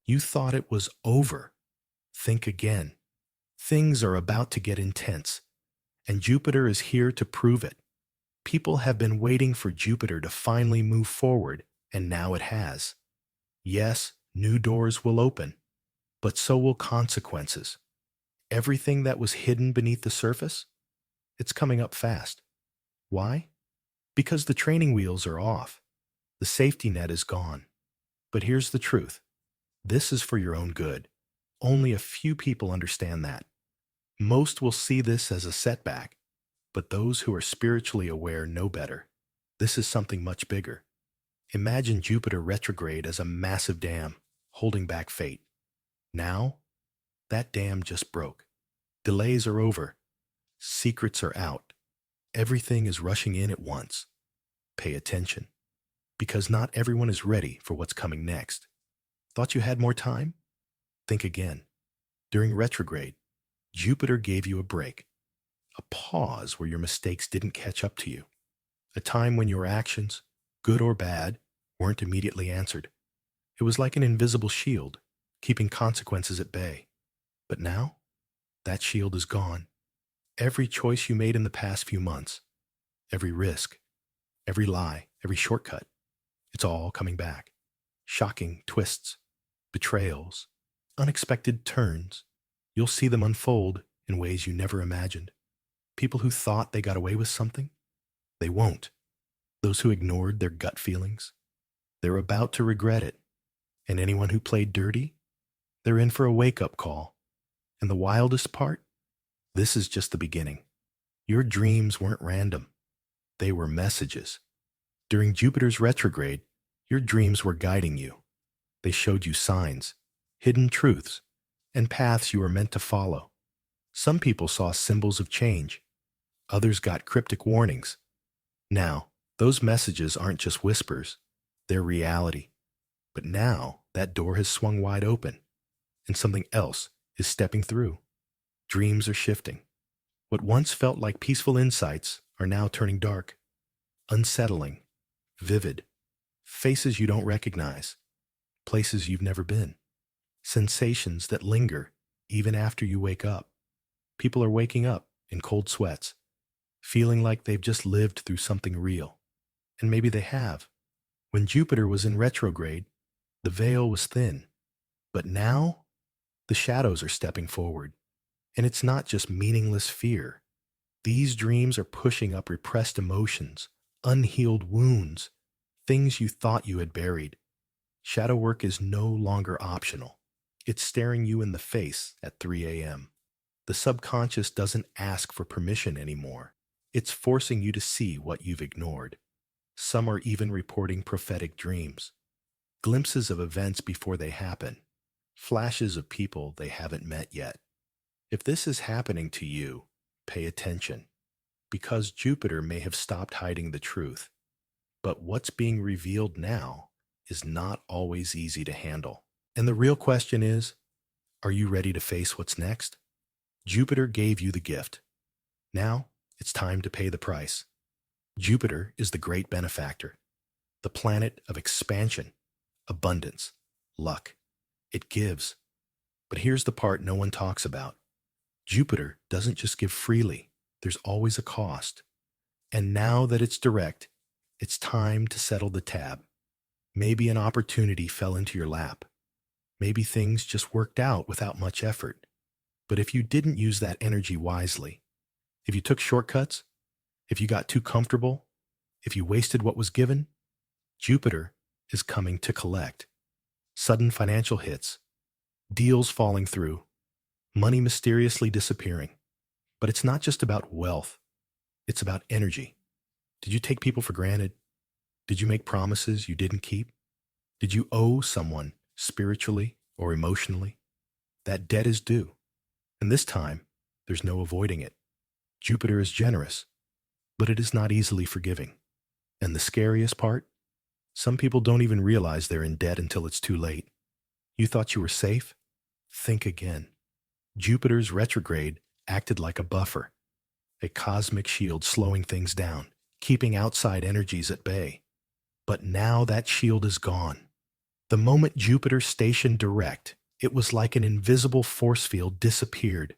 You thought it was over. Think again. Things are about to get intense, and Jupiter is here to prove it. People have been waiting for Jupiter to finally move forward, and now it has. Yes, new doors will open, but so will consequences. Everything that was hidden beneath the surface, it's coming up fast. Why? Because the training wheels are off. The safety net is gone. But here's the truth. This is for your own good. Only a few people understand that. Most will see this as a setback, but those who are spiritually aware know better. This is something much bigger. Imagine Jupiter retrograde as a massive dam holding back fate. Now, that dam just broke. Delays are over. Secrets are out. Everything is rushing in at once. Pay attention, because not everyone is ready for what's coming next. Thought you had more time? Think again. During retrograde, Jupiter gave you a break, a pause where your mistakes didn't catch up to you, a time when your actions, good or bad, weren't immediately answered. It was like an invisible shield, keeping consequences at bay. But now, that shield is gone. Every choice you made in the past few months, every risk, every lie, every shortcut, it's all coming back. Shocking twists, betrayals, unexpected turns. You'll see them unfold in ways you never imagined. People who thought they got away with something, they won't. Those who ignored their gut feelings, they're about to regret it. And anyone who played dirty, they're in for a wake-up call. And the wildest part? This is just the beginning. Your dreams weren't random. They were messages. During Jupiter's retrograde, your dreams were guiding you. They showed you signs, hidden truths, and paths you were meant to follow. Some people saw symbols of change. Others got cryptic warnings. Now, those messages aren't just whispers. They're reality. But now, that door has swung wide open, and something else is stepping through. Dreams are shifting. What once felt like peaceful insights are now turning dark, unsettling, vivid. Faces you don't recognize, places you've never been, sensations that linger even after you wake up. People are waking up in cold sweats, feeling like they've just lived through something real. And maybe they have. When Jupiter was in retrograde, the veil was thin. But now, the shadows are stepping forward. And it's not just meaningless fear. These dreams are pushing up repressed emotions, unhealed wounds, things you thought you had buried. Shadow work is no longer optional. It's staring you in the face at 3 a.m. The subconscious doesn't ask for permission anymore. It's forcing you to see what you've ignored. Some are even reporting prophetic dreams, glimpses of events before they happen, flashes of people they haven't met yet. If this is happening to you, pay attention, because Jupiter may have stopped hiding the truth. But what's being revealed now is not always easy to handle. And the real question is, are you ready to face what's next? Jupiter gave you the gift. Now, it's time to pay the price. Jupiter is the great benefactor, the planet of expansion, abundance, luck. It gives. But here's the part no one talks about. Jupiter doesn't just give freely. There's always a cost. And now that it's direct, it's time to settle the tab. Maybe an opportunity fell into your lap. Maybe things just worked out without much effort. But if you didn't use that energy wisely, if you took shortcuts, if you got too comfortable, if you wasted what was given, Jupiter is coming to collect. Sudden financial hits, deals falling through, money mysteriously disappearing. But it's not just about wealth. It's about energy. Did you take people for granted? Did you make promises you didn't keep? Did you owe someone spiritually or emotionally? That debt is due. And this time, there's no avoiding it. Jupiter is generous, but it is not easily forgiving. And the scariest part? Some people don't even realize they're in debt until it's too late. You thought you were safe? Think again. Jupiter's retrograde acted like a buffer, a cosmic shield slowing things down, keeping outside energies at bay. But now that shield is gone. The moment Jupiter stationed direct, it was like an invisible force field disappeared,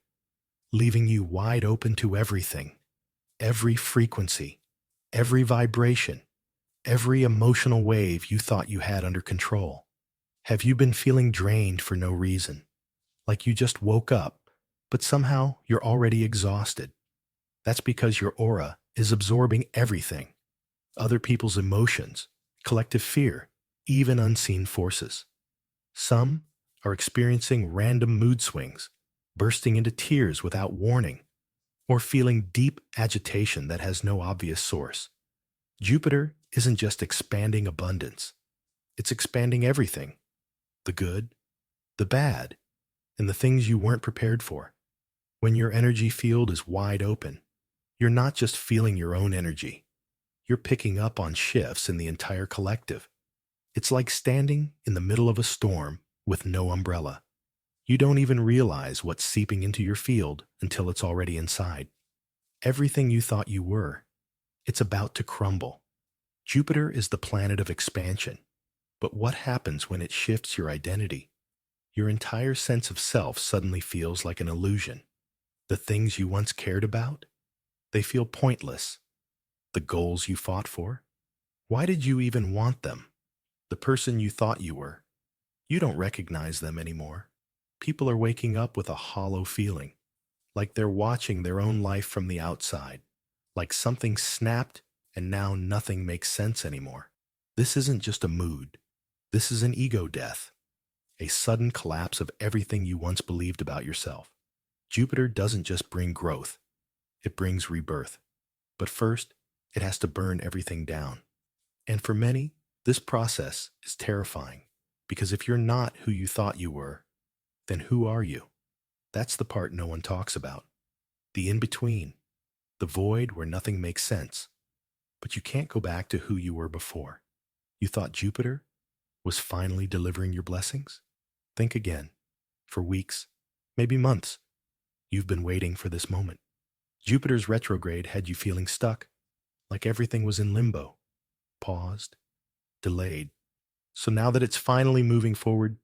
leaving you wide open to everything, every frequency, every vibration, every emotional wave you thought you had under control. Have you been feeling drained for no reason? Like you just woke up, but somehow you're already exhausted? That's because your aura is absorbing everything: other people's emotions, collective fear, even unseen forces. Some are experiencing random mood swings, bursting into tears without warning, or feeling deep agitation that has no obvious source. Jupiter isn't just expanding abundance, it's expanding everything: the good, the bad, and the things you weren't prepared for. When your energy field is wide open, you're not just feeling your own energy, you're picking up on shifts in the entire collective. It's like standing in the middle of a storm with no umbrella. You don't even realize what's seeping into your field until it's already inside. Everything you thought you were, it's about to crumble. Jupiter is the planet of expansion, but what happens when it shifts your identity? Your entire sense of self suddenly feels like an illusion. The things you once cared about, they feel pointless. The goals you fought for, why did you even want them? The person you thought you were, you don't recognize them anymore. People are waking up with a hollow feeling, like they're watching their own life from the outside, like something snapped and now nothing makes sense anymore. This isn't just a mood. This is an ego death, a sudden collapse of everything you once believed about yourself. Jupiter doesn't just bring growth, it brings rebirth. But first, it has to burn everything down. And for many, this process is terrifying, because if you're not who you thought you were, then who are you? That's the part no one talks about. The in-between, the void where nothing makes sense. But you can't go back to who you were before. You thought Jupiter was finally delivering your blessings? Think again. For weeks, maybe months, you've been waiting for this moment. Jupiter's retrograde had you feeling stuck, like everything was in limbo, paused, delayed. So now that it's finally moving forward,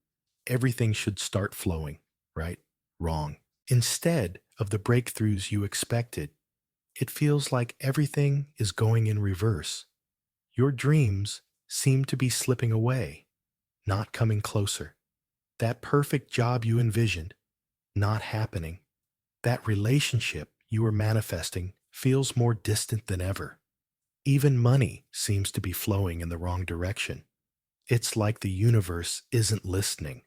everything should start flowing, right? Wrong. Instead of the breakthroughs you expected, it feels like everything is going in reverse. Your dreams seem to be slipping away, not coming closer. That perfect job you envisioned, not happening. That relationship you were manifesting feels more distant than ever. Even money seems to be flowing in the wrong direction. It's like the universe isn't listening,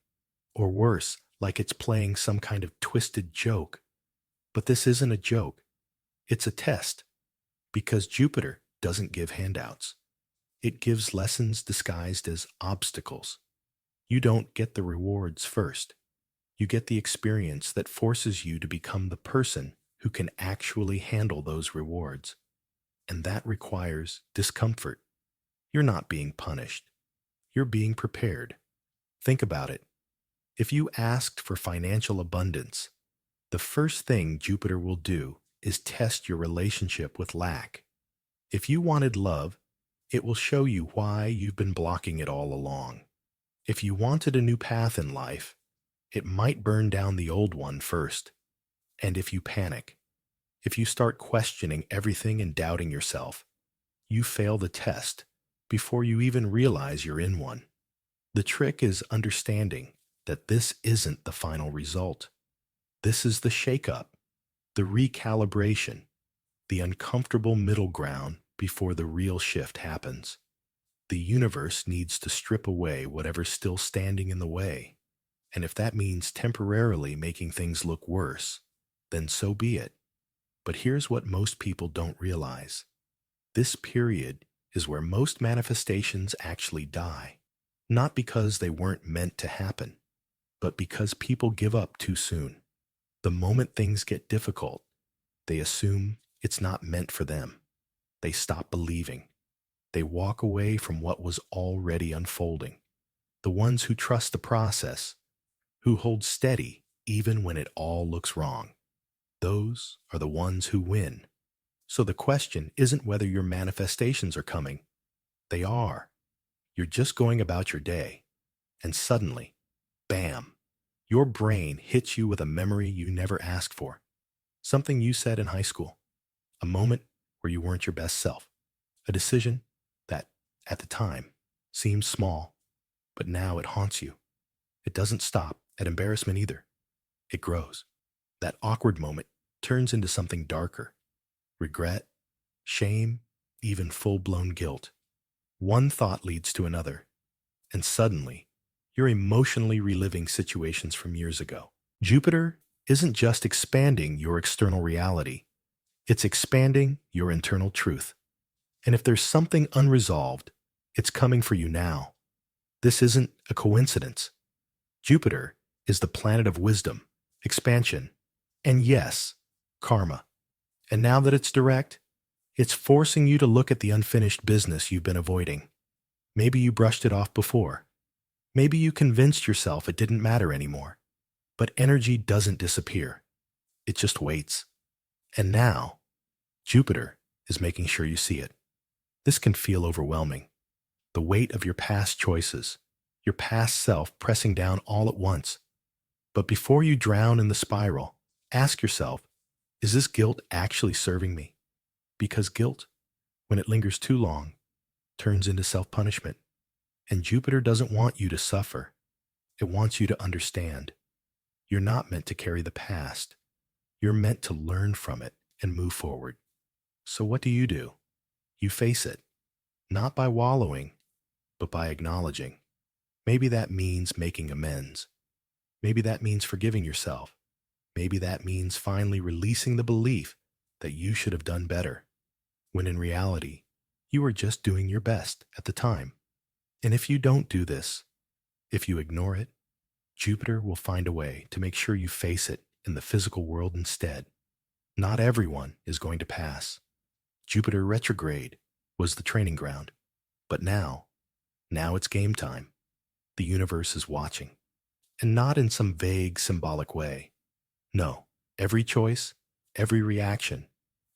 or worse, like it's playing some kind of twisted joke. But this isn't a joke. It's a test, because Jupiter doesn't give handouts. It gives lessons disguised as obstacles. You don't get the rewards first. You get the experience that forces you to become the person who can actually handle those rewards. And that requires discomfort. You're not being punished. You're being prepared. Think about it. If you asked for financial abundance, the first thing Jupiter will do is test your relationship with lack. If you wanted love, it will show you why you've been blocking it all along. If you wanted a new path in life, it might burn down the old one first. And if you panic, if you start questioning everything and doubting yourself, you fail the test before you even realize you're in one. The trick is understanding that this isn't the final result. This is the shakeup, the recalibration, the uncomfortable middle ground before the real shift happens. The universe needs to strip away whatever's still standing in the way. And if that means temporarily making things look worse, then so be it. But here's what most people don't realize. This period is where most manifestations actually die. Not because they weren't meant to happen, but because people give up too soon. The moment things get difficult, they assume it's not meant for them. They stop believing. They walk away from what was already unfolding. The ones who trust the process, who hold steady even when it all looks wrong, those are the ones who win. So the question isn't whether your manifestations are coming. They are. You're just going about your day, And suddenly, bam, your brain hits you with a memory you never asked for. Something you said in high school, a moment where you weren't your best self, a decision that, at the time, seemed small, but now it haunts you. It doesn't stop at embarrassment either. It grows. That awkward moment turns into something darker. Regret, shame, even full-blown guilt. One thought leads to another, and suddenly, you're emotionally reliving situations from years ago. Jupiter isn't just expanding your external reality, it's expanding your internal truth. And if there's something unresolved, it's coming for you now. This isn't a coincidence. Jupiter is the planet of wisdom, expansion, and yes, karma. And now that it's direct, it's forcing you to look at the unfinished business you've been avoiding. Maybe you brushed it off before. Maybe you convinced yourself it didn't matter anymore. But energy doesn't disappear. It just waits. And now, Jupiter is making sure you see it. This can feel overwhelming. The weight of your past choices, your past self pressing down all at once. But before you drown in the spiral, ask yourself, is this guilt actually serving me? Because guilt, when it lingers too long, turns into self-punishment. And Jupiter doesn't want you to suffer. It wants you to understand. You're not meant to carry the past. You're meant to learn from it and move forward. So what do? You face it, not by wallowing, but by acknowledging. Maybe that means making amends. Maybe that means forgiving yourself. Maybe that means finally releasing the belief that you should have done better, when in reality, you were just doing your best at the time. And if you don't do this, if you ignore it, Jupiter will find a way to make sure you face it in the physical world instead. Not everyone is going to pass. Jupiter retrograde was the training ground. But now it's game time. The universe is watching. And not in some vague, symbolic way. No, every choice, every reaction,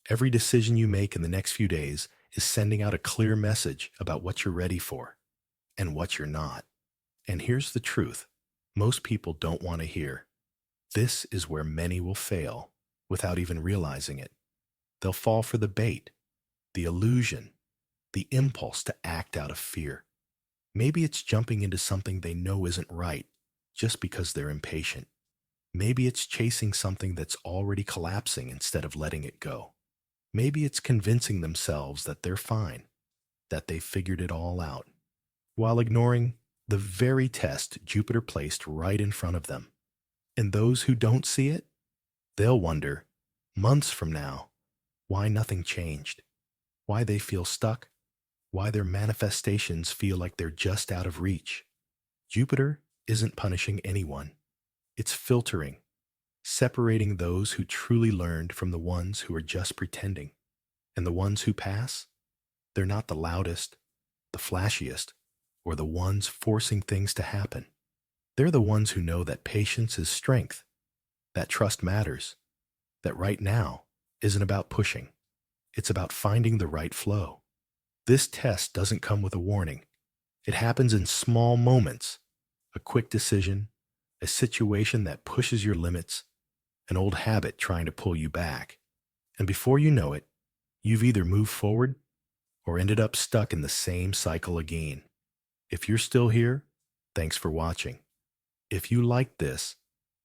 every decision you make in the next few days is sending out a clear message about what you're ready for and what you're not. And here's the truth most people don't want to hear. This is where many will fail without even realizing it. They'll fall for the bait, the illusion, the impulse to act out of fear. Maybe it's jumping into something they know isn't right just because they're impatient. Maybe it's chasing something that's already collapsing instead of letting it go. Maybe it's convincing themselves that they're fine, that they've figured it all out, while ignoring the very test Jupiter placed right in front of them. And those who don't see it, they'll wonder, months from now, why nothing changed, why they feel stuck, why their manifestations feel like they're just out of reach. Jupiter isn't punishing anyone. It's filtering, separating those who truly learned from the ones who are just pretending. And the ones who pass, they're not the loudest, the flashiest, or the ones forcing things to happen. They're the ones who know that patience is strength, that trust matters, that right now isn't about pushing. It's about finding the right flow. This test doesn't come with a warning. It happens in small moments, a quick decision, a situation that pushes your limits, an old habit trying to pull you back. And before you know it, you've either moved forward or ended up stuck in the same cycle again. If you're still here, thanks for watching. If you liked this,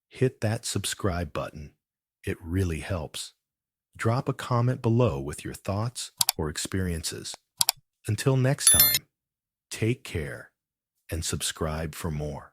hit that subscribe button. It really helps. Drop a comment below with your thoughts or experiences. Until next time, take care and subscribe for more.